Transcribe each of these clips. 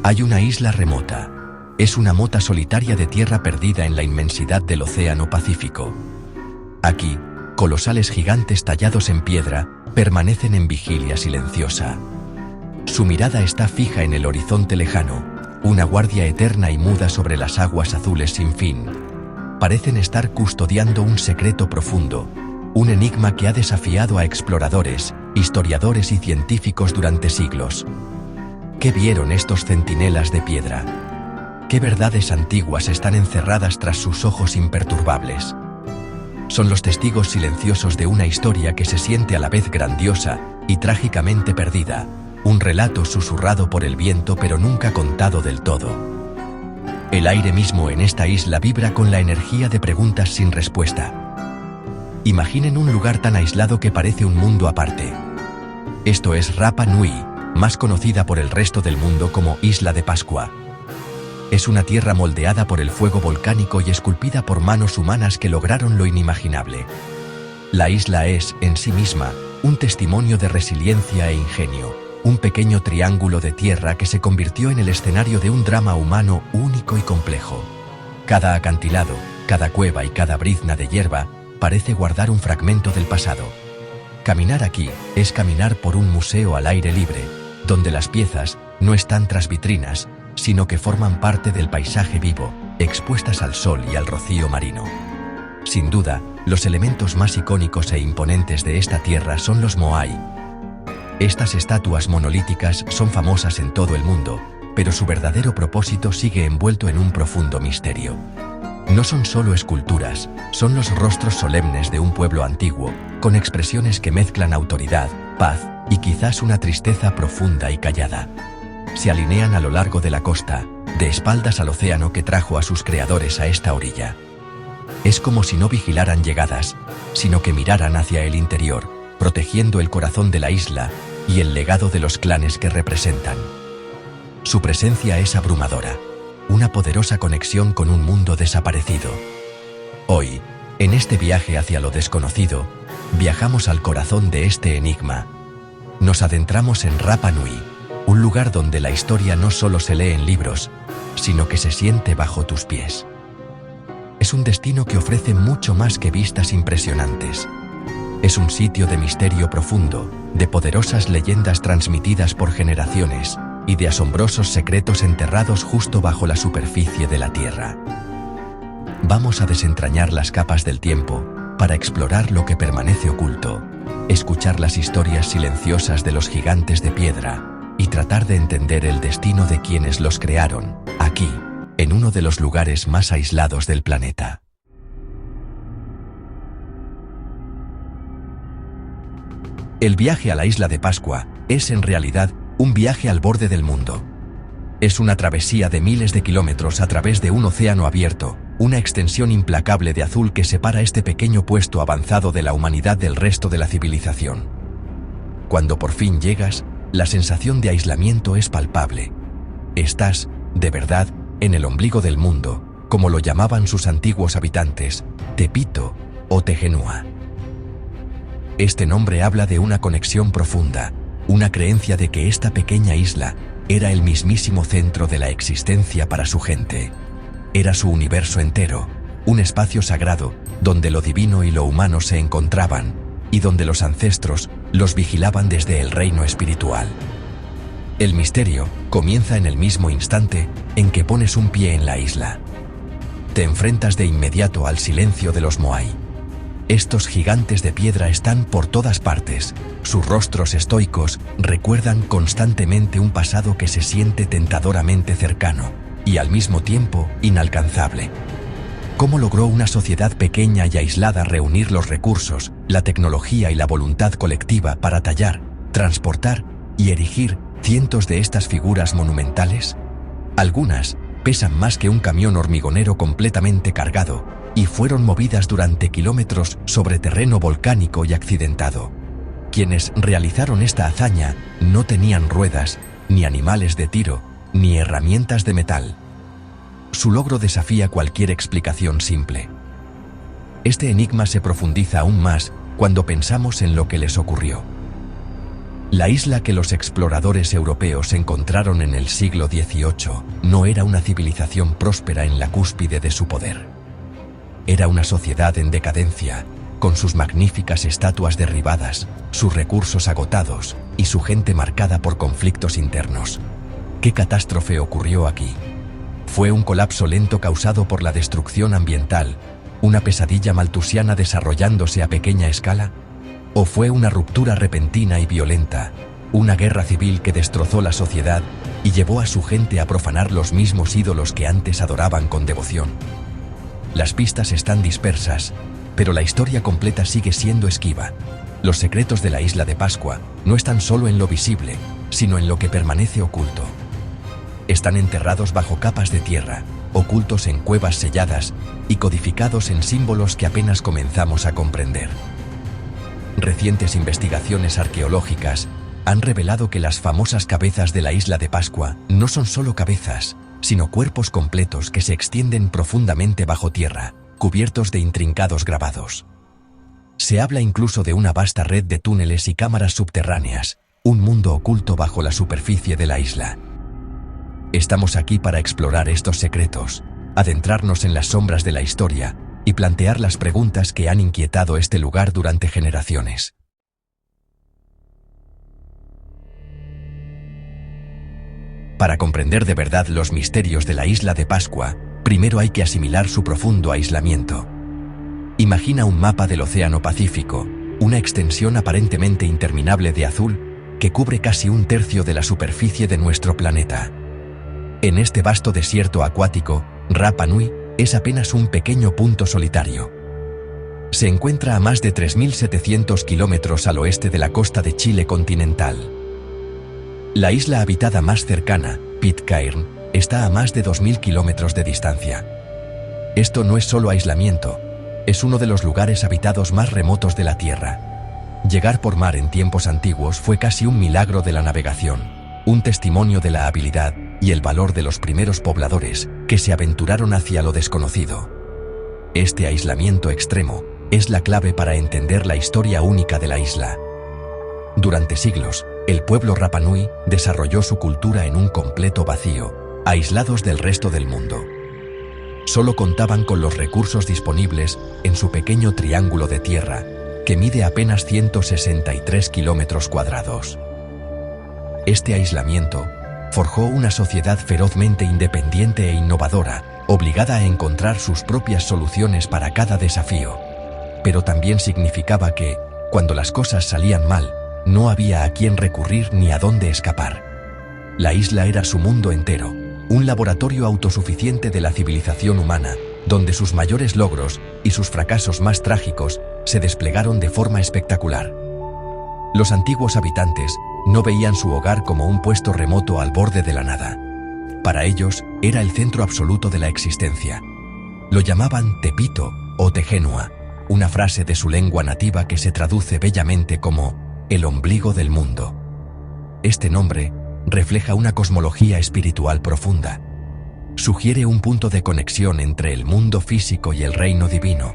Hay una isla remota. Es una mota solitaria de tierra perdida en la inmensidad del océano Pacífico. Aquí, colosales gigantes tallados en piedra permanecen en vigilia silenciosa. Su mirada está fija en el horizonte lejano, una guardia eterna y muda sobre las aguas azules sin fin. Parecen estar custodiando un secreto profundo, un enigma que ha desafiado a exploradores, historiadores y científicos durante siglos. ¿Qué vieron estos centinelas de piedra? ¿Qué verdades antiguas están encerradas tras sus ojos imperturbables? Son los testigos silenciosos de una historia que se siente a la vez grandiosa y trágicamente perdida, un relato susurrado por el viento pero nunca contado del todo. El aire mismo en esta isla vibra con la energía de preguntas sin respuesta. Imaginen un lugar tan aislado que parece un mundo aparte. Esto es Rapa Nui, más conocida por el resto del mundo como Isla de Pascua. Es una tierra moldeada por el fuego volcánico y esculpida por manos humanas que lograron lo inimaginable. La isla es, en sí misma, un testimonio de resiliencia e ingenio, un pequeño triángulo de tierra que se convirtió en el escenario de un drama humano único y complejo. Cada acantilado, cada cueva y cada brizna de hierba parece guardar un fragmento del pasado. Caminar aquí es caminar por un museo al aire libre, donde las piezas no están tras vitrinas, sino que forman parte del paisaje vivo, expuestas al sol y al rocío marino. Sin duda, los elementos más icónicos e imponentes de esta tierra son los moai. Estas estatuas monolíticas son famosas en todo el mundo, pero su verdadero propósito sigue envuelto en un profundo misterio. No son solo esculturas, son los rostros solemnes de un pueblo antiguo, con expresiones que mezclan autoridad, paz y quizás una tristeza profunda y callada. Se alinean a lo largo de la costa, de espaldas al océano que trajo a sus creadores a esta orilla. Es como si no vigilaran llegadas, sino que miraran hacia el interior, protegiendo el corazón de la isla y el legado de los clanes que representan. Su presencia es abrumadora, una poderosa conexión con un mundo desaparecido. Hoy, en este viaje hacia lo desconocido, viajamos al corazón de este enigma. Nos adentramos en Rapa Nui, un lugar donde la historia no solo se lee en libros, sino que se siente bajo tus pies. Es un destino que ofrece mucho más que vistas impresionantes. Es un sitio de misterio profundo, de poderosas leyendas transmitidas por generaciones y de asombrosos secretos enterrados justo bajo la superficie de la tierra. Vamos a desentrañar las capas del tiempo para explorar lo que permanece oculto, escuchar las historias silenciosas de los gigantes de piedra y tratar de entender el destino de quienes los crearon, aquí, en uno de los lugares más aislados del planeta. El viaje a la isla de Pascua es en realidad un viaje al borde del mundo. Es una travesía de miles de kilómetros a través de un océano abierto, una extensión implacable de azul que separa este pequeño puesto avanzado de la humanidad del resto de la civilización. Cuando por fin llegas, la sensación de aislamiento es palpable. Estás, de verdad, en el ombligo del mundo, como lo llamaban sus antiguos habitantes, Tepito o Tegenua. Este nombre habla de una conexión profunda, una creencia de que esta pequeña isla era el mismísimo centro de la existencia para su gente. Era su universo entero, un espacio sagrado donde lo divino y lo humano se encontraban y donde los ancestros los vigilaban desde el reino espiritual. El misterio comienza en el mismo instante en que pones un pie en la isla. Te enfrentas de inmediato al silencio de los moai. Estos gigantes de piedra están por todas partes. Sus rostros estoicos recuerdan constantemente un pasado que se siente tentadoramente cercano y al mismo tiempo inalcanzable. ¿Cómo logró una sociedad pequeña y aislada reunir los recursos, la tecnología y la voluntad colectiva para tallar, transportar y erigir cientos de estas figuras monumentales? Algunas pesan más que un camión hormigonero completamente cargado y fueron movidas durante kilómetros sobre terreno volcánico y accidentado. Quienes realizaron esta hazaña no tenían ruedas, ni animales de tiro, ni herramientas de metal. Su logro desafía cualquier explicación simple. Este enigma se profundiza aún más cuando pensamos en lo que les ocurrió. La isla que los exploradores europeos encontraron en el siglo XVIII no era una civilización próspera en la cúspide de su poder. Era una sociedad en decadencia, con sus magníficas estatuas derribadas, sus recursos agotados y su gente marcada por conflictos internos. ¿Qué catástrofe ocurrió aquí? ¿Fue un colapso lento causado por la destrucción ambiental, una pesadilla maltusiana desarrollándose a pequeña escala? ¿O fue una ruptura repentina y violenta, una guerra civil que destrozó la sociedad y llevó a su gente a profanar los mismos ídolos que antes adoraban con devoción? Las pistas están dispersas, pero la historia completa sigue siendo esquiva. Los secretos de la isla de Pascua no están solo en lo visible, sino en lo que permanece oculto. Están enterrados bajo capas de tierra, ocultos en cuevas selladas y codificados en símbolos que apenas comenzamos a comprender. Recientes investigaciones arqueológicas han revelado que las famosas cabezas de la isla de Pascua no son solo cabezas, sino cuerpos completos que se extienden profundamente bajo tierra, cubiertos de intrincados grabados. Se habla incluso de una vasta red de túneles y cámaras subterráneas, un mundo oculto bajo la superficie de la isla. Estamos aquí para explorar estos secretos, adentrarnos en las sombras de la historia y plantear las preguntas que han inquietado este lugar durante generaciones. Para comprender de verdad los misterios de la isla de Pascua, primero hay que asimilar su profundo aislamiento. Imagina un mapa del Océano Pacífico, una extensión aparentemente interminable de azul que cubre casi un tercio de la superficie de nuestro planeta. En este vasto desierto acuático, Rapa Nui es apenas un pequeño punto solitario. Se encuentra a más de 3.700 kilómetros al oeste de la costa de Chile continental. La isla habitada más cercana, Pitcairn, está a más de 2.000 kilómetros de distancia. Esto no es solo aislamiento, es uno de los lugares habitados más remotos de la Tierra. Llegar por mar en tiempos antiguos fue casi un milagro de la navegación, un testimonio de la habilidad y el valor de los primeros pobladores que se aventuraron hacia lo desconocido. Este aislamiento extremo es la clave para entender la historia única de la isla. Durante siglos, el pueblo Rapa Nui desarrolló su cultura en un completo vacío, aislados del resto del mundo. Solo contaban con los recursos disponibles en su pequeño triángulo de tierra, que mide apenas 163 kilómetros cuadrados. Este aislamiento forjó una sociedad ferozmente independiente e innovadora, obligada a encontrar sus propias soluciones para cada desafío. Pero también significaba que, cuando las cosas salían mal, no había a quién recurrir ni a dónde escapar. La isla era su mundo entero, un laboratorio autosuficiente de la civilización humana, donde sus mayores logros y sus fracasos más trágicos se desplegaron de forma espectacular. Los antiguos habitantes no veían su hogar como un puesto remoto al borde de la nada. Para ellos, era el centro absoluto de la existencia. Lo llamaban Tepito o Tegenua, una frase de su lengua nativa que se traduce bellamente como el ombligo del mundo. Este nombre refleja una cosmología espiritual profunda. Sugiere un punto de conexión entre el mundo físico y el reino divino,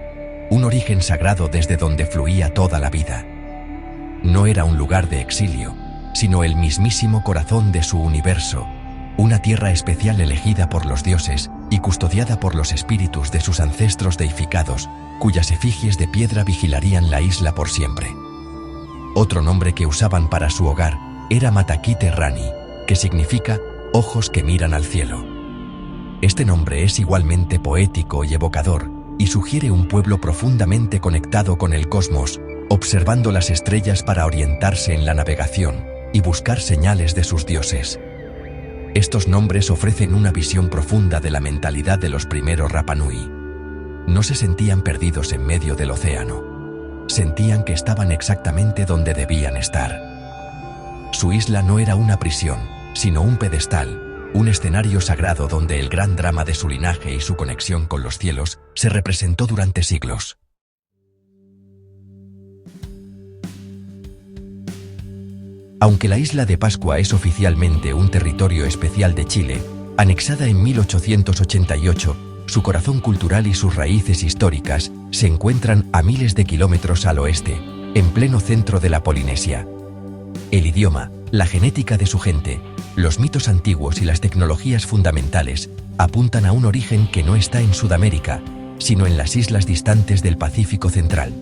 un origen sagrado desde donde fluía toda la vida. No era un lugar de exilio, sino el mismísimo corazón de su universo, una tierra especial elegida por los dioses y custodiada por los espíritus de sus ancestros deificados, cuyas efigies de piedra vigilarían la isla por siempre. Otro nombre que usaban para su hogar era Matakite Rani, que significa ojos que miran al cielo. Este nombre es igualmente poético y evocador, y sugiere un pueblo profundamente conectado con el cosmos, observando las estrellas para orientarse en la navegación y buscar señales de sus dioses. Estos nombres ofrecen una visión profunda de la mentalidad de los primeros Rapa Nui. No se sentían perdidos en medio del océano. Sentían que estaban exactamente donde debían estar. Su isla no era una prisión, sino un pedestal, un escenario sagrado donde el gran drama de su linaje y su conexión con los cielos se representó durante siglos. Aunque la isla de Pascua es oficialmente un territorio especial de Chile, anexada en 1888, su corazón cultural y sus raíces históricas se encuentran a miles de kilómetros al oeste, en pleno centro de la Polinesia. el idioma, la genética de su gente, los mitos antiguos y las tecnologías fundamentales apuntan a un origen que no está en Sudamérica, sino en las islas distantes del Pacífico Central.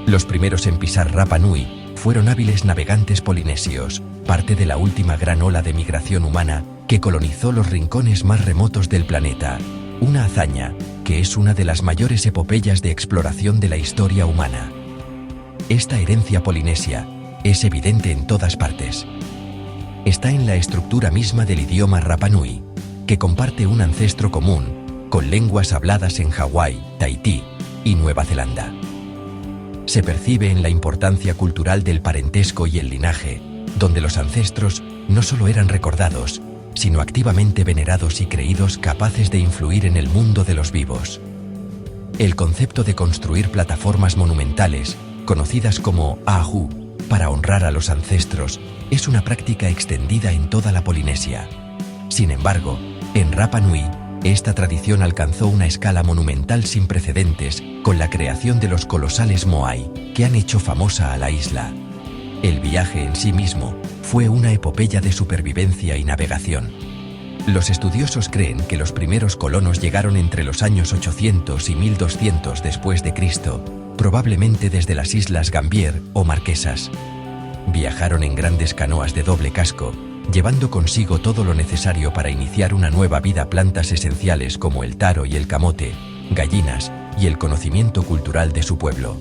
Los primeros en pisar Rapa Nui fueron hábiles navegantes polinesios, parte de la última gran ola de migración humana que colonizó los rincones más remotos del planeta, una hazaña que es una de las mayores epopeyas de exploración de la historia humana. Esta herencia polinesia es evidente en todas partes. Está en la estructura misma del idioma Rapa Nui, que comparte un ancestro común con lenguas habladas en Hawái, Tahití y Nueva Zelanda. Se percibe en la importancia cultural del parentesco y el linaje, donde los ancestros no solo eran recordados, sino activamente venerados y creídos capaces de influir en el mundo de los vivos. El concepto de construir plataformas monumentales, conocidas como ahu, para honrar a los ancestros, es una práctica extendida en toda la Polinesia. Sin embargo, en Rapa Nui, esta tradición alcanzó una escala monumental sin precedentes con la creación de los colosales moai, que han hecho famosa a la isla. El viaje en sí mismo fue una epopeya de supervivencia y navegación. Los estudiosos creen que los primeros colonos llegaron entre los años 800 y 1200 después de Cristo, probablemente desde las islas Gambier o Marquesas. Viajaron en grandes canoas de doble casco, llevando consigo todo lo necesario para iniciar una nueva vida, plantas esenciales como el taro y el camote, gallinas y el conocimiento cultural de su pueblo.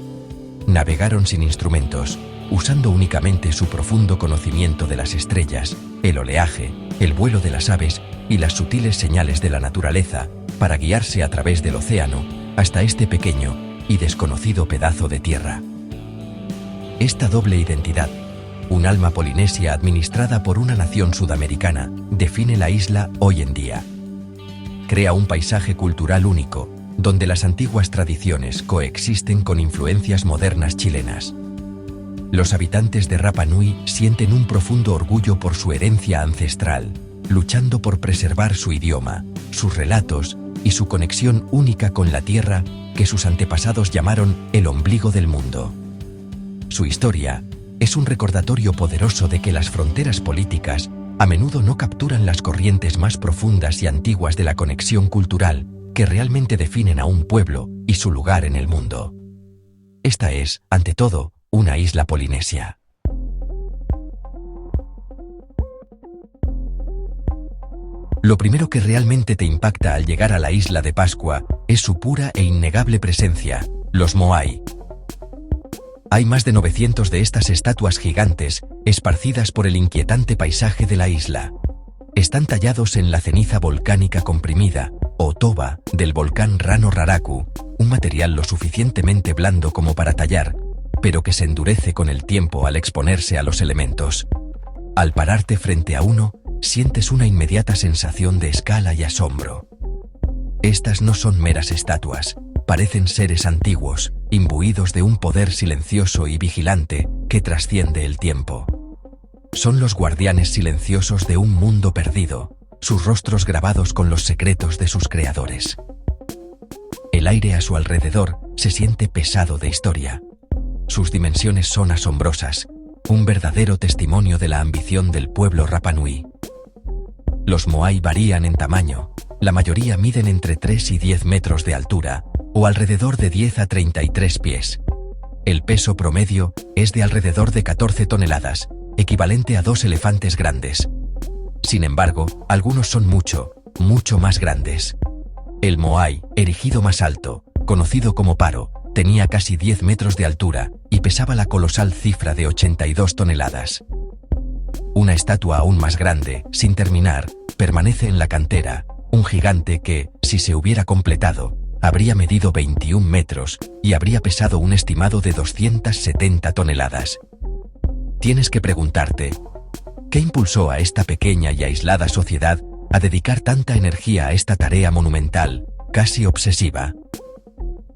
Navegaron sin instrumentos, usando únicamente su profundo conocimiento de las estrellas, el oleaje, el vuelo de las aves y las sutiles señales de la naturaleza para guiarse a través del océano hasta este pequeño y desconocido pedazo de tierra. Esta doble identidad, un alma polinesia administrada por una nación sudamericana, define la isla hoy en día. Crea un paisaje cultural único, donde las antiguas tradiciones coexisten con influencias modernas chilenas. Los habitantes de Rapa Nui sienten un profundo orgullo por su herencia ancestral, luchando por preservar su idioma, sus relatos y su conexión única con la tierra que sus antepasados llamaron el ombligo del mundo. Su historia es un recordatorio poderoso de que las fronteras políticas a menudo no capturan las corrientes más profundas y antiguas de la conexión cultural que realmente definen a un pueblo y su lugar en el mundo. Esta es, ante todo, una isla polinesia. Lo primero que realmente te impacta al llegar a la isla de Pascua es su pura e innegable presencia, los moai. Hay más de 900 de estas estatuas gigantes, esparcidas por el inquietante paisaje de la isla. Están tallados en la ceniza volcánica comprimida, o toba, del volcán Rano Raraku, un material lo suficientemente blando como para tallar, pero que se endurece con el tiempo al exponerse a los elementos. Al pararte frente a uno, sientes una inmediata sensación de escala y asombro. Estas no son meras estatuas, parecen seres antiguos, imbuidos de un poder silencioso y vigilante que trasciende el tiempo. Son los guardianes silenciosos de un mundo perdido, sus rostros grabados con los secretos de sus creadores. El aire a su alrededor se siente pesado de historia. Sus dimensiones son asombrosas, un verdadero testimonio de la ambición del pueblo Rapa Nui. Los moai varían en tamaño, la mayoría miden entre 3 y 10 metros de altura, o alrededor de 10 a 33 pies. El peso promedio es de alrededor de 14 toneladas, equivalente a 2 elefantes grandes. Sin embargo, algunos son mucho más grandes. El moai, erigido más alto, conocido como Paro, tenía casi 10 metros de altura y pesaba la colosal cifra de 82 toneladas. Una estatua aún más grande, sin terminar, permanece en la cantera, un gigante que, si se hubiera completado, habría medido 21 metros y habría pesado un estimado de 270 toneladas. Tienes que preguntarte, ¿qué impulsó a esta pequeña y aislada sociedad a dedicar tanta energía a esta tarea monumental, casi obsesiva?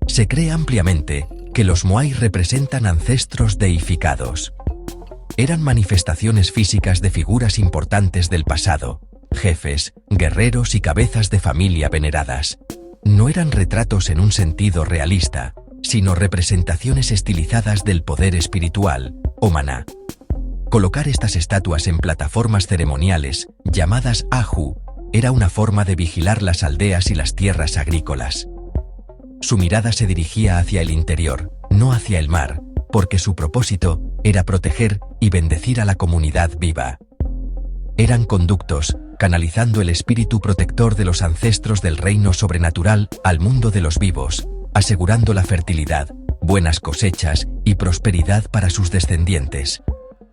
Se cree ampliamente que los moai representan ancestros deificados. Eran manifestaciones físicas de figuras importantes del pasado, jefes, guerreros y cabezas de familia veneradas. No eran retratos en un sentido realista, sino representaciones estilizadas del poder espiritual, o maná. Colocar estas estatuas en plataformas ceremoniales, llamadas Ahu, era una forma de vigilar las aldeas y las tierras agrícolas. Su mirada se dirigía hacia el interior, no hacia el mar, porque su propósito era proteger y bendecir a la comunidad viva. Eran conductos, canalizando el espíritu protector de los ancestros del reino sobrenatural al mundo de los vivos, asegurando la fertilidad, buenas cosechas y prosperidad para sus descendientes.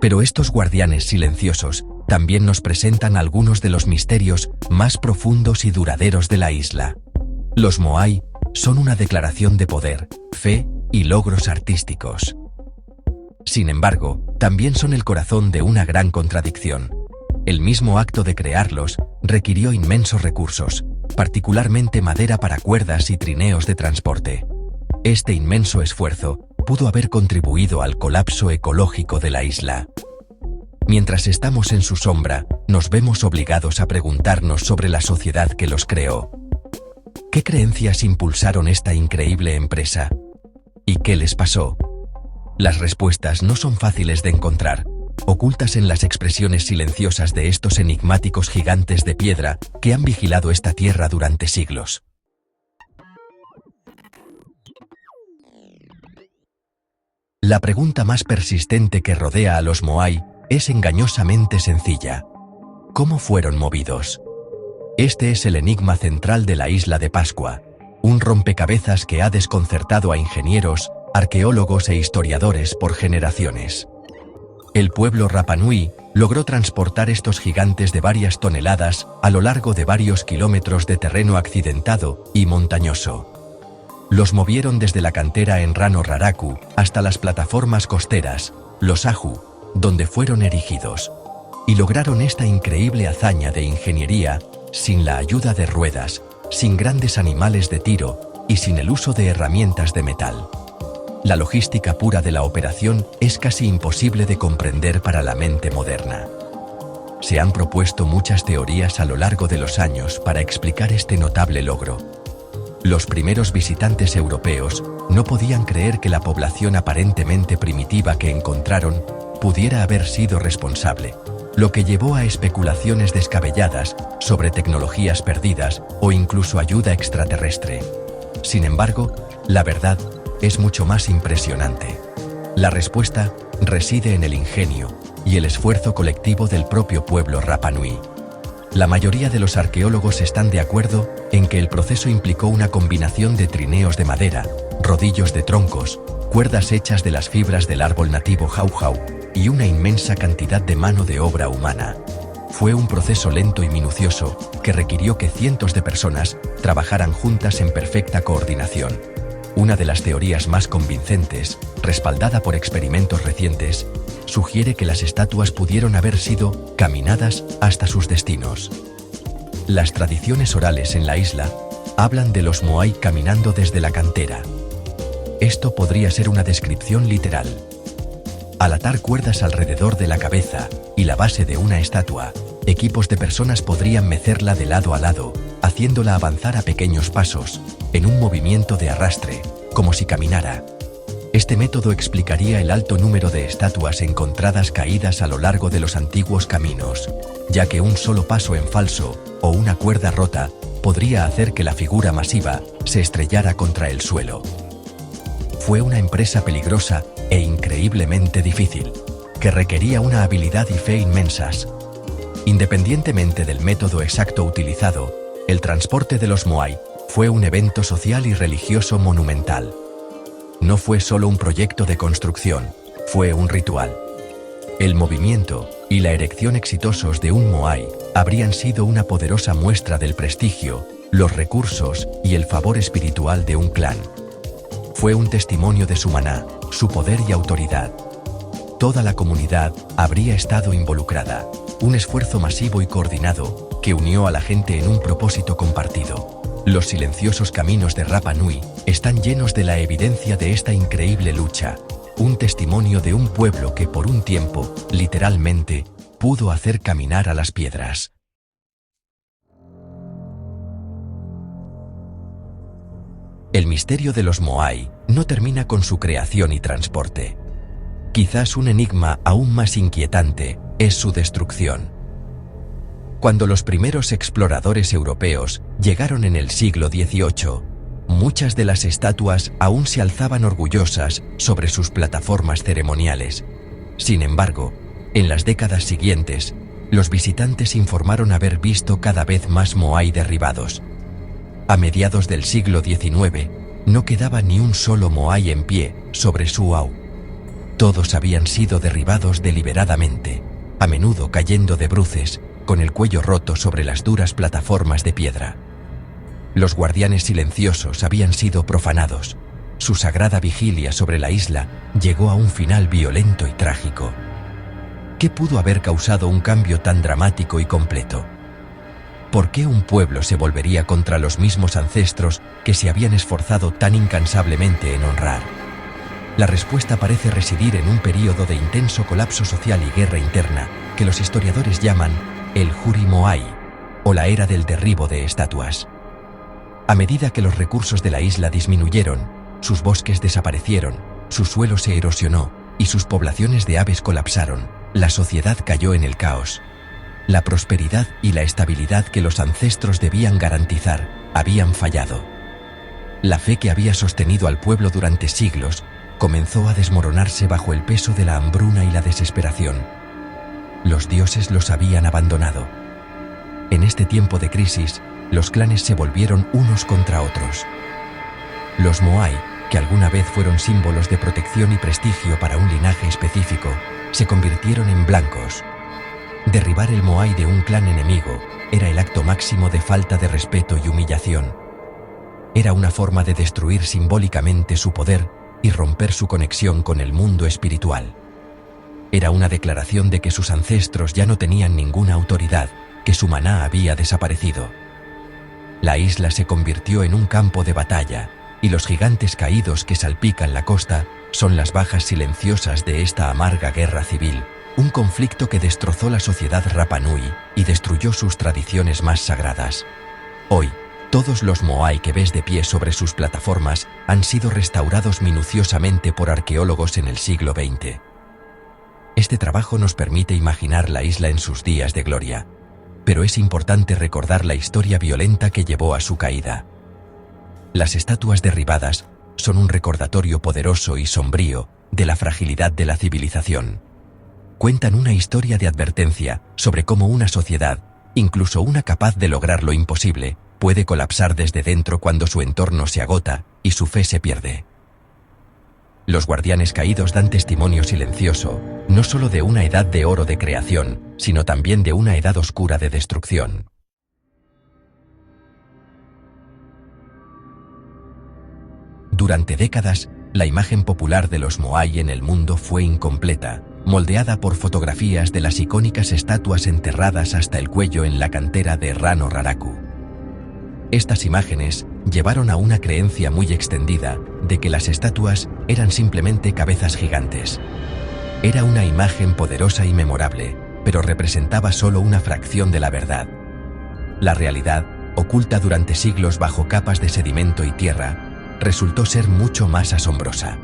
Pero estos guardianes silenciosos también nos presentan algunos de los misterios más profundos y duraderos de la isla. Los Moai son una declaración de poder, fe y logros artísticos. Sin embargo, también son el corazón de una gran contradicción. El mismo acto de crearlos requirió inmensos recursos, particularmente madera para cuerdas y trineos de transporte. Este inmenso esfuerzo pudo haber contribuido al colapso ecológico de la isla. Mientras estamos en su sombra, nos vemos obligados a preguntarnos sobre la sociedad que los creó. ¿Qué creencias impulsaron esta increíble empresa? ¿Y qué les pasó? Las respuestas no son fáciles de encontrar, ocultas en las expresiones silenciosas de estos enigmáticos gigantes de piedra que han vigilado esta tierra durante siglos. La pregunta más persistente que rodea a los Moai es engañosamente sencilla. ¿Cómo fueron movidos? Este es el enigma central de la isla de Pascua, un rompecabezas que ha desconcertado a ingenieros, arqueólogos e historiadores por generaciones. El pueblo Rapa Nui logró transportar estos gigantes de varias toneladas a lo largo de varios kilómetros de terreno accidentado y montañoso. Los movieron desde la cantera en Rano Raraku hasta las plataformas costeras, los Ahu, donde fueron erigidos. Y lograron esta increíble hazaña de ingeniería sin la ayuda de ruedas, sin grandes animales de tiro y sin el uso de herramientas de metal. La logística pura de la operación es casi imposible de comprender para la mente moderna. Se han propuesto muchas teorías a lo largo de los años para explicar este notable logro. Los primeros visitantes europeos no podían creer que la población aparentemente primitiva que encontraron pudiera haber sido responsable, lo que llevó a especulaciones descabelladas sobre tecnologías perdidas o incluso ayuda extraterrestre. Sin embargo, la verdad es mucho más impresionante. La respuesta reside en el ingenio y el esfuerzo colectivo del propio pueblo Rapa Nui. La mayoría de los arqueólogos están de acuerdo en que el proceso implicó una combinación de trineos de madera, rodillos de troncos, cuerdas hechas de las fibras del árbol nativo Hau-Hau y una inmensa cantidad de mano de obra humana. Fue un proceso lento y minucioso que requirió que cientos de personas trabajaran juntas en perfecta coordinación. Una de las teorías más convincentes, respaldada por experimentos recientes, sugiere que las estatuas pudieron haber sido caminadas hasta sus destinos. Las tradiciones orales en la isla hablan de los Moai caminando desde la cantera. Esto podría ser una descripción literal. Al atar cuerdas alrededor de la cabeza y la base de una estatua, equipos de personas podrían mecerla de lado a lado, haciéndola avanzar a pequeños pasos, en un movimiento de arrastre, como si caminara. Este método explicaría el alto número de estatuas encontradas caídas a lo largo de los antiguos caminos, ya que un solo paso en falso o una cuerda rota podría hacer que la figura masiva se estrellara contra el suelo. Fue una empresa peligrosa e increíblemente difícil, que requería una habilidad y fe inmensas. Independientemente del método exacto utilizado, el transporte de los Moai fue un evento social y religioso monumental. No fue solo un proyecto de construcción, fue un ritual. El movimiento y la erección exitosos de un Moai habrían sido una poderosa muestra del prestigio, los recursos y el favor espiritual de un clan. Fue un testimonio de su maná, su poder y autoridad. Toda la comunidad habría estado involucrada, un esfuerzo masivo y coordinado que unió a la gente en un propósito compartido. Los silenciosos caminos de Rapa Nui están llenos de la evidencia de esta increíble lucha, un testimonio de un pueblo que por un tiempo, literalmente, pudo hacer caminar a las piedras. El misterio de los Moai no termina con su creación y transporte. Quizás un enigma aún más inquietante es su destrucción. Cuando los primeros exploradores europeos llegaron en el siglo XVIII, muchas de las estatuas aún se alzaban orgullosas sobre sus plataformas ceremoniales. Sin embargo, en las décadas siguientes, los visitantes informaron haber visto cada vez más moai derribados. A mediados del siglo XIX, no quedaba ni un solo moai en pie sobre su au. Todos habían sido derribados deliberadamente, a menudo cayendo de bruces, con el cuello roto sobre las duras plataformas de piedra. Los guardianes silenciosos habían sido profanados. Su sagrada vigilia sobre la isla llegó a un final violento y trágico. ¿Qué pudo haber causado un cambio tan dramático y completo? ¿Por qué un pueblo se volvería contra los mismos ancestros que se habían esforzado tan incansablemente en honrar? La respuesta parece residir en un período de intenso colapso social y guerra interna que los historiadores llaman el Juri Moai, o la era del derribo de estatuas. A medida que los recursos de la isla disminuyeron, sus bosques desaparecieron, su suelo se erosionó y sus poblaciones de aves colapsaron, la sociedad cayó en el caos. La prosperidad y la estabilidad que los ancestros debían garantizar habían fallado. La fe que había sostenido al pueblo durante siglos comenzó a desmoronarse bajo el peso de la hambruna y la desesperación. Los dioses los habían abandonado. En este tiempo de crisis, los clanes se volvieron unos contra otros. Los moai, que alguna vez fueron símbolos de protección y prestigio para un linaje específico, se convirtieron en blancos. Derribar el moai de un clan enemigo era el acto máximo de falta de respeto y humillación. Era una forma de destruir simbólicamente su poder y romper su conexión con el mundo espiritual. Era una declaración de que sus ancestros ya no tenían ninguna autoridad, que su maná había desaparecido. La isla se convirtió en un campo de batalla, y los gigantes caídos que salpican la costa son las bajas silenciosas de esta amarga guerra civil, un conflicto que destrozó la sociedad Rapa Nui y destruyó sus tradiciones más sagradas. Hoy, todos los moai que ves de pie sobre sus plataformas han sido restaurados minuciosamente por arqueólogos en el siglo XX. Este trabajo nos permite imaginar la isla en sus días de gloria, pero es importante recordar la historia violenta que llevó a su caída. Las estatuas derribadas son un recordatorio poderoso y sombrío de la fragilidad de la civilización. Cuentan una historia de advertencia sobre cómo una sociedad, incluso una capaz de lograr lo imposible, puede colapsar desde dentro cuando su entorno se agota y su fe se pierde. Los guardianes caídos dan testimonio silencioso, no solo de una edad de oro de creación, sino también de una edad oscura de destrucción. Durante décadas, la imagen popular de los moai en el mundo fue incompleta, moldeada por fotografías de las icónicas estatuas enterradas hasta el cuello en la cantera de Rano Raraku. Estas imágenes llevaron a una creencia muy extendida de que las estatuas eran simplemente cabezas gigantes. Era una imagen poderosa y memorable, pero representaba solo una fracción de la verdad. La realidad, oculta durante siglos bajo capas de sedimento y tierra, resultó ser mucho más asombrosa.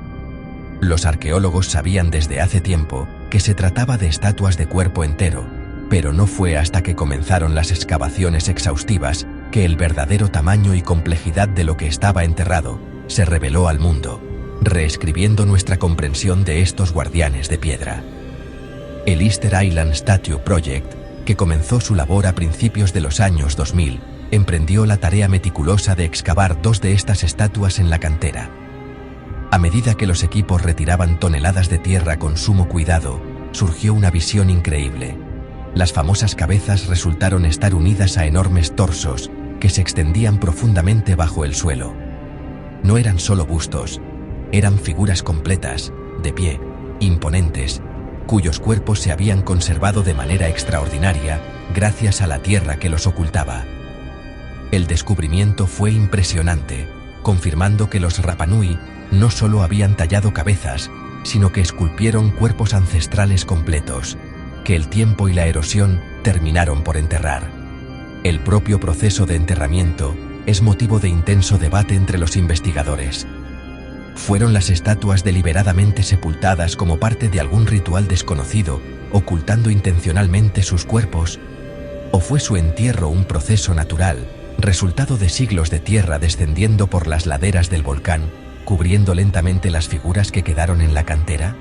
Los arqueólogos sabían desde hace tiempo que se trataba de estatuas de cuerpo entero, pero no fue hasta que comenzaron las excavaciones exhaustivas que el verdadero tamaño y complejidad de lo que estaba enterrado se reveló al mundo, reescribiendo nuestra comprensión de estos guardianes de piedra. El Easter Island Statue Project, que comenzó su labor a principios de los años 2000, emprendió la tarea meticulosa de excavar dos de estas estatuas en la cantera. A medida que los equipos retiraban toneladas de tierra con sumo cuidado, surgió una visión increíble. Las famosas cabezas resultaron estar unidas a enormes torsos que se extendían profundamente bajo el suelo. No eran solo bustos, eran figuras completas, de pie, imponentes, cuyos cuerpos se habían conservado de manera extraordinaria gracias a la tierra que los ocultaba. El descubrimiento fue impresionante, confirmando que los Rapa Nui no solo habían tallado cabezas, sino que esculpieron cuerpos ancestrales completos, que el tiempo y la erosión terminaron por enterrar. El propio proceso de enterramiento es motivo de intenso debate entre los investigadores. ¿Fueron las estatuas deliberadamente sepultadas como parte de algún ritual desconocido, ocultando intencionalmente sus cuerpos? ¿O fue su entierro un proceso natural, resultado de siglos de tierra descendiendo por las laderas del volcán, cubriendo lentamente las figuras que quedaron en la cantera?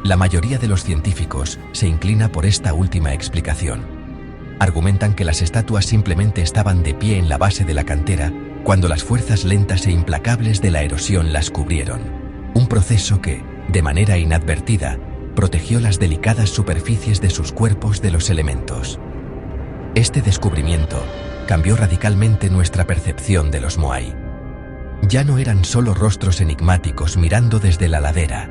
La mayoría de los científicos se inclina por esta última explicación. Argumentan que las estatuas simplemente estaban de pie en la base de la cantera cuando las fuerzas lentas e implacables de la erosión las cubrieron. Un proceso que, de manera inadvertida, protegió las delicadas superficies de sus cuerpos de los elementos. Este descubrimiento cambió radicalmente nuestra percepción de los Moai. Ya no eran solo rostros enigmáticos mirando desde la ladera.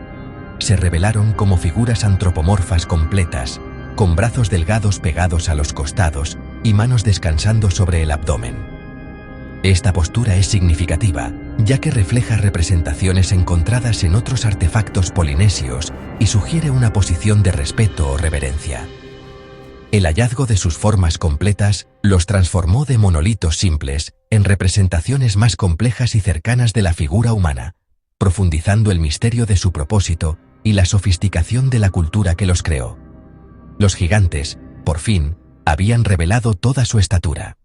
Se revelaron como figuras antropomorfas completas, con brazos delgados pegados a los costados y manos descansando sobre el abdomen. Esta postura es significativa, ya que refleja representaciones encontradas en otros artefactos polinesios y sugiere una posición de respeto o reverencia. El hallazgo de sus formas completas los transformó de monolitos simples en representaciones más complejas y cercanas de la figura humana, profundizando el misterio de su propósito y la sofisticación de la cultura que los creó. Los gigantes, por fin, habían revelado toda su estatura.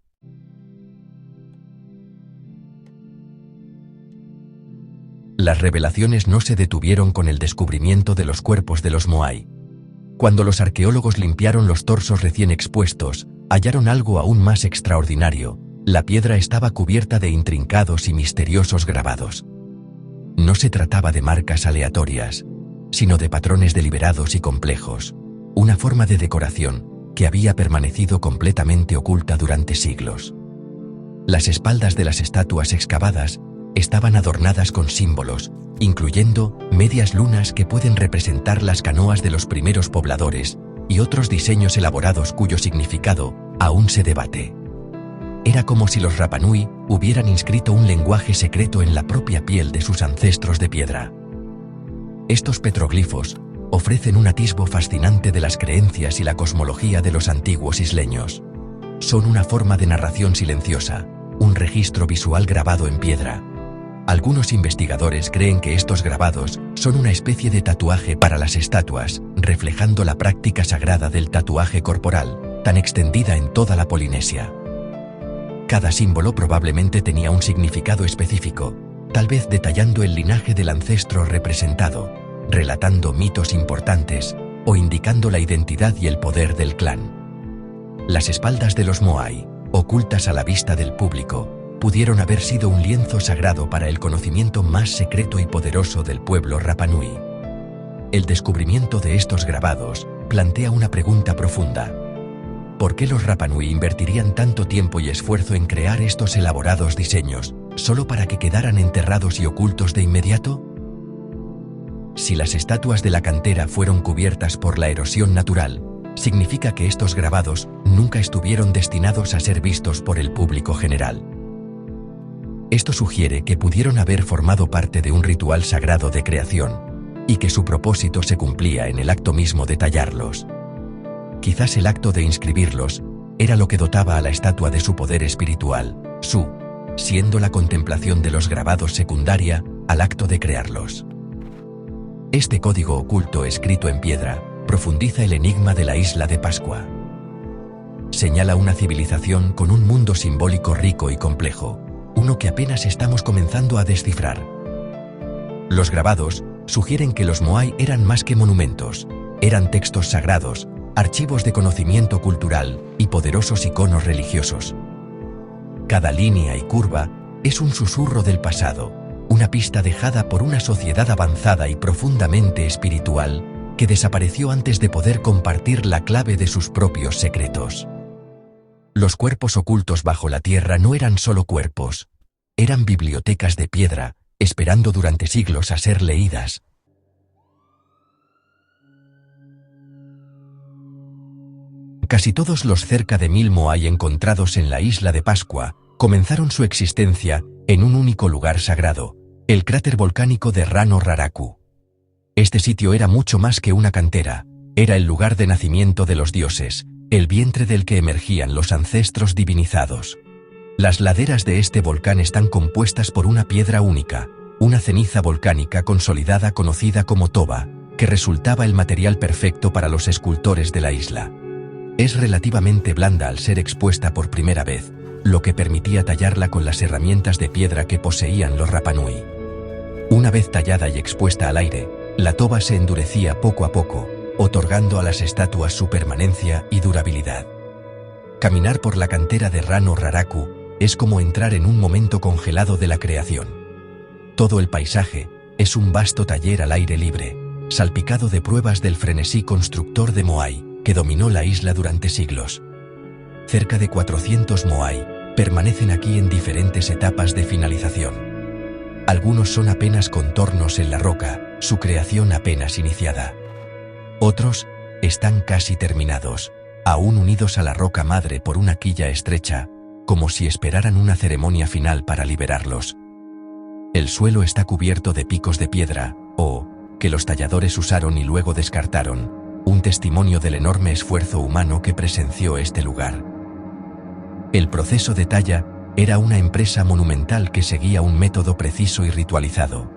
Las revelaciones no se detuvieron con el descubrimiento de los cuerpos de los Moai. Cuando los arqueólogos limpiaron los torsos recién expuestos, hallaron algo aún más extraordinario. La piedra estaba cubierta de intrincados y misteriosos grabados. No se trataba de marcas aleatorias, sino de patrones deliberados y complejos, una forma de decoración que había permanecido completamente oculta durante siglos. Las espaldas de las estatuas excavadas estaban adornadas con símbolos, incluyendo medias lunas que pueden representar las canoas de los primeros pobladores y otros diseños elaborados cuyo significado aún se debate. Era como si los Rapa Nui hubieran inscrito un lenguaje secreto en la propia piel de sus ancestros de piedra. Estos petroglifos ofrecen un atisbo fascinante de las creencias y la cosmología de los antiguos isleños. Son una forma de narración silenciosa, un registro visual grabado en piedra. Algunos investigadores creen que estos grabados son una especie de tatuaje para las estatuas, reflejando la práctica sagrada del tatuaje corporal, tan extendida en toda la Polinesia. Cada símbolo probablemente tenía un significado específico, tal vez detallando el linaje del ancestro representado, relatando mitos importantes o indicando la identidad y el poder del clan. Las espaldas de los Moai, ocultas a la vista del público, pudieron haber sido un lienzo sagrado para el conocimiento más secreto y poderoso del pueblo Rapa Nui. El descubrimiento de estos grabados plantea una pregunta profunda. ¿Por qué los Rapa Nui invertirían tanto tiempo y esfuerzo en crear estos elaborados diseños, solo para que quedaran enterrados y ocultos de inmediato? Si las estatuas de la cantera fueron cubiertas por la erosión natural, significa que estos grabados nunca estuvieron destinados a ser vistos por el público general. Esto sugiere que pudieron haber formado parte de un ritual sagrado de creación, y que su propósito se cumplía en el acto mismo de tallarlos. Quizás el acto de inscribirlos era lo que dotaba a la estatua de su poder espiritual, siendo la contemplación de los grabados secundaria al acto de crearlos. Este código oculto escrito en piedra profundiza el enigma de la isla de Pascua. Señala una civilización con un mundo simbólico rico y complejo, uno que apenas estamos comenzando a descifrar. Los grabados sugieren que los Moai eran más que monumentos, eran textos sagrados, archivos de conocimiento cultural y poderosos iconos religiosos. Cada línea y curva es un susurro del pasado, una pista dejada por una sociedad avanzada y profundamente espiritual que desapareció antes de poder compartir la clave de sus propios secretos. Los cuerpos ocultos bajo la tierra no eran solo cuerpos, eran bibliotecas de piedra, esperando durante siglos a ser leídas. Casi todos los cerca de 1000 Moai encontrados en la isla de Pascua comenzaron su existencia en un único lugar sagrado, el cráter volcánico de Rano Raraku. Este sitio era mucho más que una cantera, era el lugar de nacimiento de los dioses, el vientre del que emergían los ancestros divinizados. Las laderas de este volcán están compuestas por una piedra única, una ceniza volcánica consolidada conocida como toba, que resultaba el material perfecto para los escultores de la isla. Es relativamente blanda al ser expuesta por primera vez, lo que permitía tallarla con las herramientas de piedra que poseían los Rapanui. Una vez tallada y expuesta al aire, la toba se endurecía poco a poco, otorgando a las estatuas su permanencia y durabilidad. Caminar por la cantera de Rano Raraku es como entrar en un momento congelado de la creación. Todo el paisaje es un vasto taller al aire libre, salpicado de pruebas del frenesí constructor de Moai, que dominó la isla durante siglos. Cerca de 400 Moai permanecen aquí en diferentes etapas de finalización. Algunos son apenas contornos en la roca, su creación apenas iniciada. Otros están casi terminados, aún unidos a la roca madre por una quilla estrecha, como si esperaran una ceremonia final para liberarlos. El suelo está cubierto de picos de piedra, que los talladores usaron y luego descartaron, un testimonio del enorme esfuerzo humano que presenció este lugar. El proceso de talla era una empresa monumental que seguía un método preciso y ritualizado.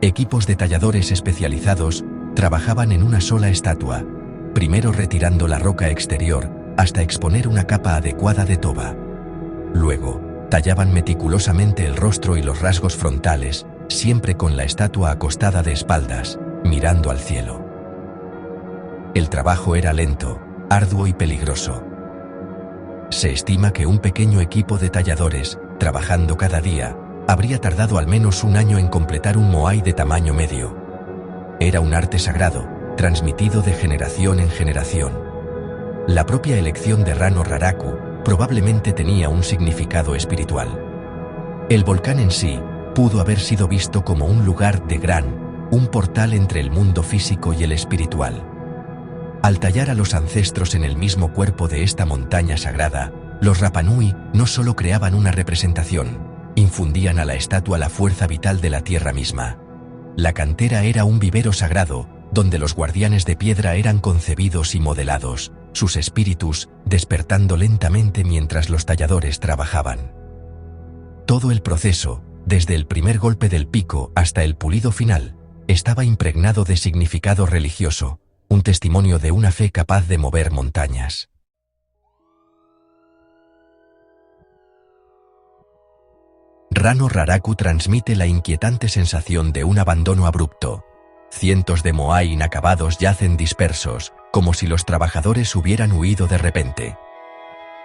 Equipos de talladores especializados trabajaban en una sola estatua, primero retirando la roca exterior hasta exponer una capa adecuada de toba. Luego, tallaban meticulosamente el rostro y los rasgos frontales, siempre con la estatua acostada de espaldas, mirando al cielo. El trabajo era lento, arduo y peligroso. Se estima que un pequeño equipo de talladores, trabajando cada día, habría tardado al menos un año en completar un moai de tamaño medio. Era un arte sagrado, transmitido de generación en generación. La propia elección de Rano Raraku probablemente tenía un significado espiritual. El volcán en sí pudo haber sido visto como un lugar de un portal entre el mundo físico y el espiritual. Al tallar a los ancestros en el mismo cuerpo de esta montaña sagrada, los Rapanui no solo creaban una representación, infundían a la estatua la fuerza vital de la tierra misma. La cantera era un vivero sagrado, donde los guardianes de piedra eran concebidos y modelados, sus espíritus despertando lentamente mientras los talladores trabajaban. Todo el proceso, desde el primer golpe del pico hasta el pulido final, estaba impregnado de significado religioso, un testimonio de una fe capaz de mover montañas. Rano Raraku transmite la inquietante sensación de un abandono abrupto. Cientos de moai inacabados yacen dispersos, como si los trabajadores hubieran huido de repente.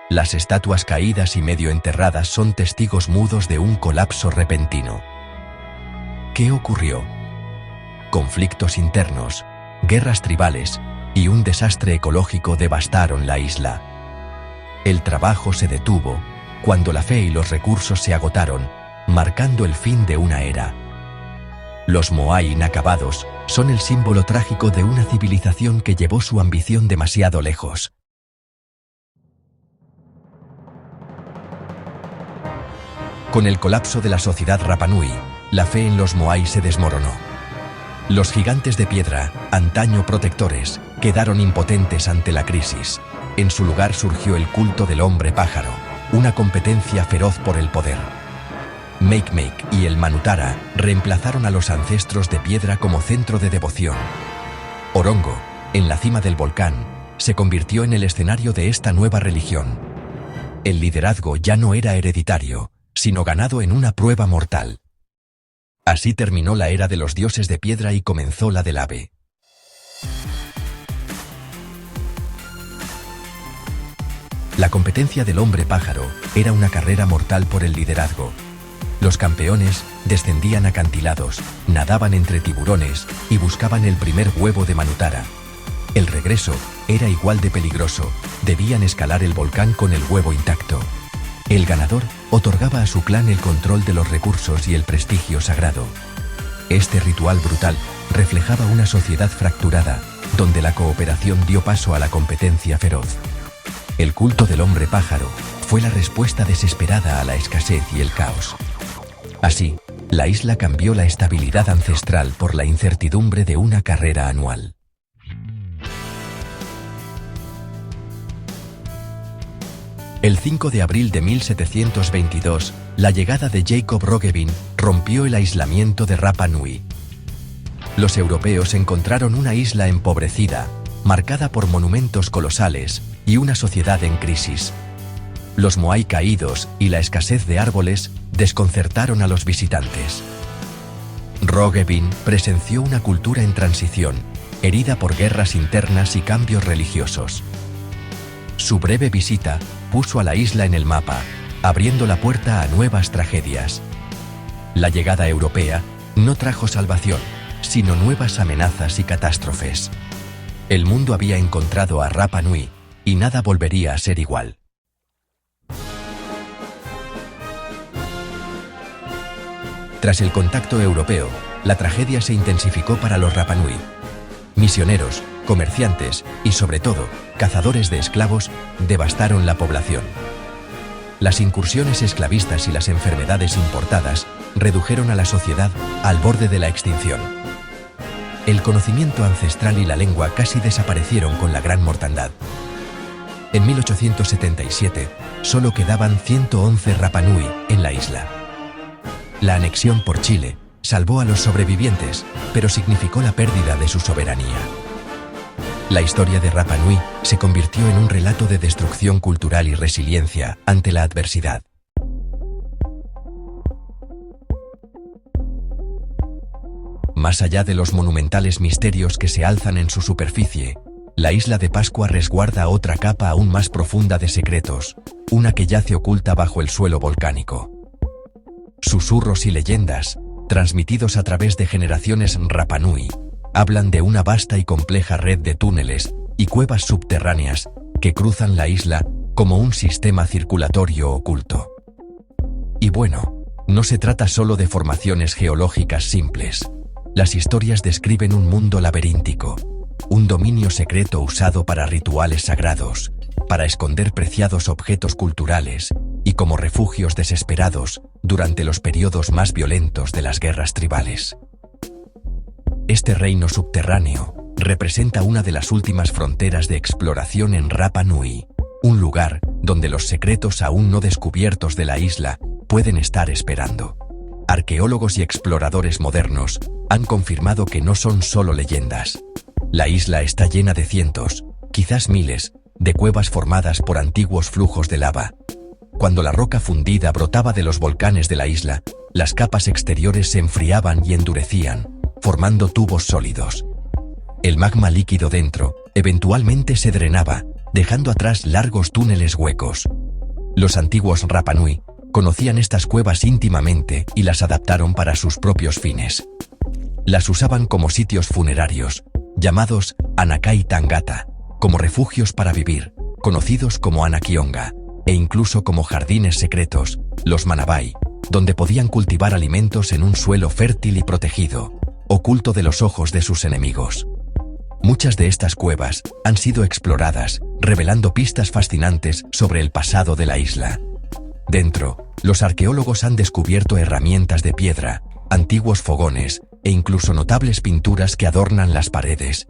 Las estatuas caídas y medio enterradas son testigos mudos de un colapso repentino. ¿Qué ocurrió? Conflictos internos, guerras tribales y un desastre ecológico devastaron la isla. El trabajo se detuvo cuando la fe y los recursos se agotaron, marcando el fin de una era. Los moai inacabados son el símbolo trágico de una civilización que llevó su ambición demasiado lejos. Con el colapso de la sociedad Rapanui, la fe en los moai se desmoronó. Los gigantes de piedra, antaño protectores, quedaron impotentes ante la crisis. En su lugar surgió el culto del hombre pájaro, una competencia feroz por el poder. Makemake y el Manutara reemplazaron a los ancestros de piedra como centro de devoción. Orongo, en la cima del volcán, se convirtió en el escenario de esta nueva religión. El liderazgo ya no era hereditario, sino ganado en una prueba mortal. Así terminó la era de los dioses de piedra y comenzó la del ave. La competencia del hombre pájaro era una carrera mortal por el liderazgo. Los campeones descendían acantilados, nadaban entre tiburones y buscaban el primer huevo de Manutara. El regreso era igual de peligroso, debían escalar el volcán con el huevo intacto. El ganador otorgaba a su clan el control de los recursos y el prestigio sagrado. Este ritual brutal reflejaba una sociedad fracturada, donde la cooperación dio paso a la competencia feroz. El culto del hombre pájaro fue la respuesta desesperada a la escasez y el caos. Así, la isla cambió la estabilidad ancestral por la incertidumbre de una carrera anual. El 5 de abril de 1722, la llegada de Jacob Roggeveen rompió el aislamiento de Rapa Nui. Los europeos encontraron una isla empobrecida, marcada por monumentos colosales y una sociedad en crisis. Los moai caídos y la escasez de árboles desconcertaron a los visitantes. Roggeveen presenció una cultura en transición, herida por guerras internas y cambios religiosos. Su breve visita puso a la isla en el mapa, abriendo la puerta a nuevas tragedias. La llegada europea no trajo salvación, sino nuevas amenazas y catástrofes. El mundo había encontrado a Rapa Nui, y nada volvería a ser igual. Tras el contacto europeo, la tragedia se intensificó para los Rapa Nui. Misioneros, comerciantes y, sobre todo, cazadores de esclavos devastaron la población. Las incursiones esclavistas y las enfermedades importadas redujeron a la sociedad al borde de la extinción. El conocimiento ancestral y la lengua casi desaparecieron con la gran mortandad. En 1877, solo quedaban 111 Rapa Nui en la isla. La anexión por Chile salvó a los sobrevivientes, pero significó la pérdida de su soberanía. La historia de Rapa Nui se convirtió en un relato de destrucción cultural y resiliencia ante la adversidad. Más allá de los monumentales misterios que se alzan en su superficie, la isla de Pascua resguarda otra capa aún más profunda de secretos, una que yace oculta bajo el suelo volcánico. Susurros y leyendas, transmitidos a través de generaciones Rapa Nui, hablan de una vasta y compleja red de túneles y cuevas subterráneas que cruzan la isla como un sistema circulatorio oculto. Y bueno, no se trata solo de formaciones geológicas simples. Las historias describen un mundo laberíntico, un dominio secreto usado para rituales sagrados, para esconder preciados objetos culturales y como refugios desesperados durante los periodos más violentos de las guerras tribales. Este reino subterráneo representa una de las últimas fronteras de exploración en Rapa Nui, un lugar donde los secretos aún no descubiertos de la isla pueden estar esperando. Arqueólogos y exploradores modernos han confirmado que no son solo leyendas. La isla está llena de cientos, quizás miles, de cuevas formadas por antiguos flujos de lava. Cuando la roca fundida brotaba de los volcanes de la isla, las capas exteriores se enfriaban y endurecían, formando tubos sólidos. El magma líquido dentro eventualmente se drenaba, dejando atrás largos túneles huecos. Los antiguos Rapa Nui conocían estas cuevas íntimamente y las adaptaron para sus propios fines. Las usaban como sitios funerarios, llamados Anakai Tangata, como refugios para vivir, conocidos como Anakionga, e incluso como jardines secretos, los Manabai, donde podían cultivar alimentos en un suelo fértil y protegido, oculto de los ojos de sus enemigos. Muchas de estas cuevas han sido exploradas, revelando pistas fascinantes sobre el pasado de la isla. Dentro, los arqueólogos han descubierto herramientas de piedra, antiguos fogones e incluso notables pinturas que adornan las paredes,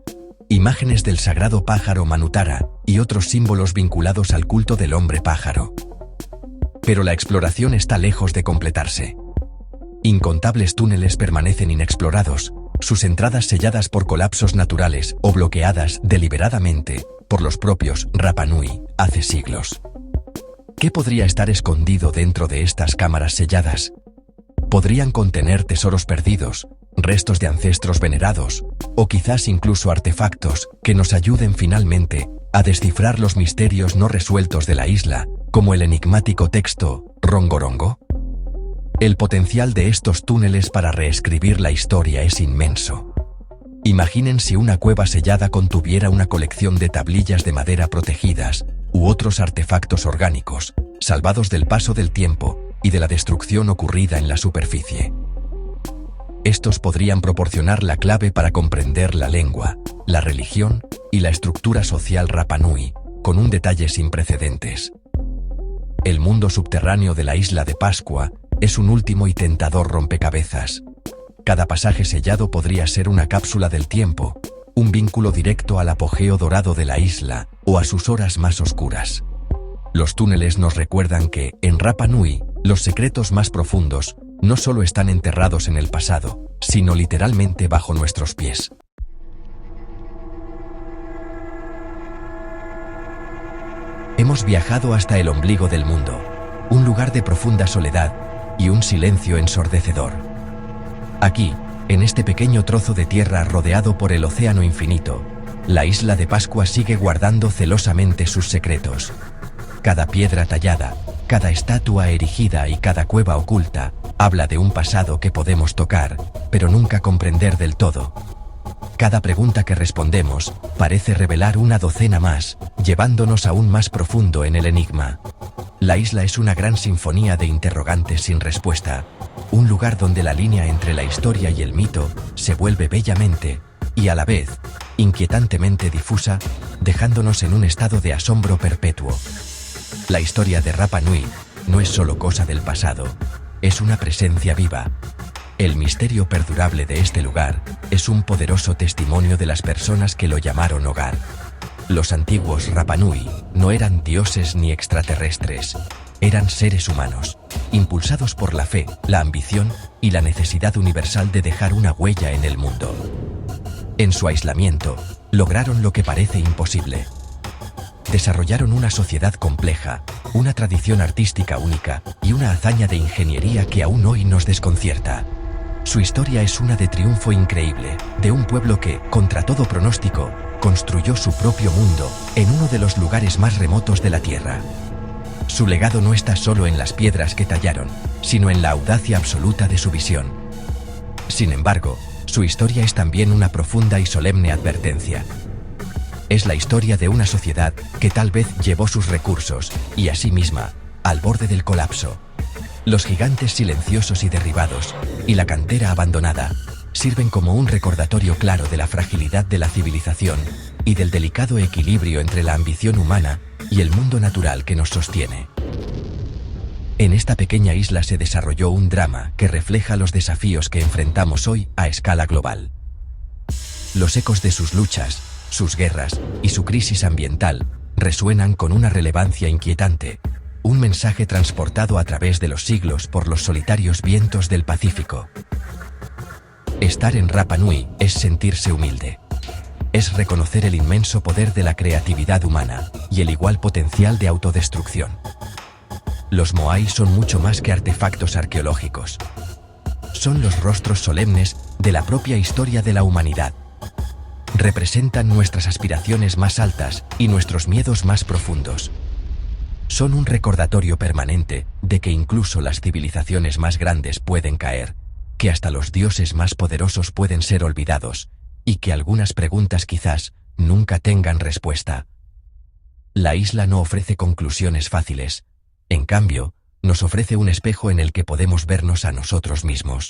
imágenes del sagrado pájaro Manutara y otros símbolos vinculados al culto del hombre pájaro. Pero la exploración está lejos de completarse. Incontables túneles permanecen inexplorados, sus entradas selladas por colapsos naturales o bloqueadas deliberadamente por los propios Rapa Nui hace siglos. ¿Qué podría estar escondido dentro de estas cámaras selladas? Podrían contener tesoros perdidos, restos de ancestros venerados, o quizás incluso artefactos que nos ayuden finalmente a descifrar los misterios no resueltos de la isla, como el enigmático texto Rongorongo. El potencial de estos túneles para reescribir la historia es inmenso. Imaginen si una cueva sellada contuviera una colección de tablillas de madera protegidas u otros artefactos orgánicos, salvados del paso del tiempo y de la destrucción ocurrida en la superficie. Estos podrían proporcionar la clave para comprender la lengua, la religión y la estructura social Rapa Nui, con un detalle sin precedentes. El mundo subterráneo de la isla de Pascua es un último y tentador rompecabezas. Cada pasaje sellado podría ser una cápsula del tiempo, un vínculo directo al apogeo dorado de la isla o a sus horas más oscuras. Los túneles nos recuerdan que, en Rapa Nui, los secretos más profundos no solo están enterrados en el pasado, sino literalmente bajo nuestros pies. Hemos viajado hasta el ombligo del mundo, un lugar de profunda soledad y un silencio ensordecedor. Aquí, en este pequeño trozo de tierra rodeado por el océano infinito, la isla de Pascua sigue guardando celosamente sus secretos. Cada piedra tallada, cada estatua erigida y cada cueva oculta habla de un pasado que podemos tocar, pero nunca comprender del todo. Cada pregunta que respondemos parece revelar una docena más, llevándonos aún más profundo en el enigma. La isla es una gran sinfonía de interrogantes sin respuesta, un lugar donde la línea entre la historia y el mito se vuelve bellamente, y a la vez, inquietantemente difusa, dejándonos en un estado de asombro perpetuo. La historia de Rapa Nui no es solo cosa del pasado, es una presencia viva. El misterio perdurable de este lugar es un poderoso testimonio de las personas que lo llamaron hogar. Los antiguos Rapa Nui no eran dioses ni extraterrestres, eran seres humanos, impulsados por la fe, la ambición y la necesidad universal de dejar una huella en el mundo. En su aislamiento, lograron lo que parece imposible. Desarrollaron una sociedad compleja, una tradición artística única y una hazaña de ingeniería que aún hoy nos desconcierta. Su historia es una de triunfo increíble, de un pueblo que, contra todo pronóstico, construyó su propio mundo en uno de los lugares más remotos de la Tierra. Su legado no está solo en las piedras que tallaron, sino en la audacia absoluta de su visión. Sin embargo, su historia es también una profunda y solemne advertencia. Es la historia de una sociedad que tal vez llevó sus recursos, y a sí misma, al borde del colapso. Los gigantes silenciosos y derribados, y la cantera abandonada, sirven como un recordatorio claro de la fragilidad de la civilización y del delicado equilibrio entre la ambición humana y el mundo natural que nos sostiene. En esta pequeña isla se desarrolló un drama que refleja los desafíos que enfrentamos hoy a escala global. Los ecos de sus luchas, sus guerras y su crisis ambiental resuenan con una relevancia inquietante, un mensaje transportado a través de los siglos por los solitarios vientos del Pacífico. Estar en Rapa Nui es sentirse humilde. Es reconocer el inmenso poder de la creatividad humana y el igual potencial de autodestrucción. Los moai son mucho más que artefactos arqueológicos. Son los rostros solemnes de la propia historia de la humanidad. Representan nuestras aspiraciones más altas y nuestros miedos más profundos. Son un recordatorio permanente de que incluso las civilizaciones más grandes pueden caer, que hasta los dioses más poderosos pueden ser olvidados, y que algunas preguntas quizás nunca tengan respuesta. La isla no ofrece conclusiones fáciles, en cambio, nos ofrece un espejo en el que podemos vernos a nosotros mismos.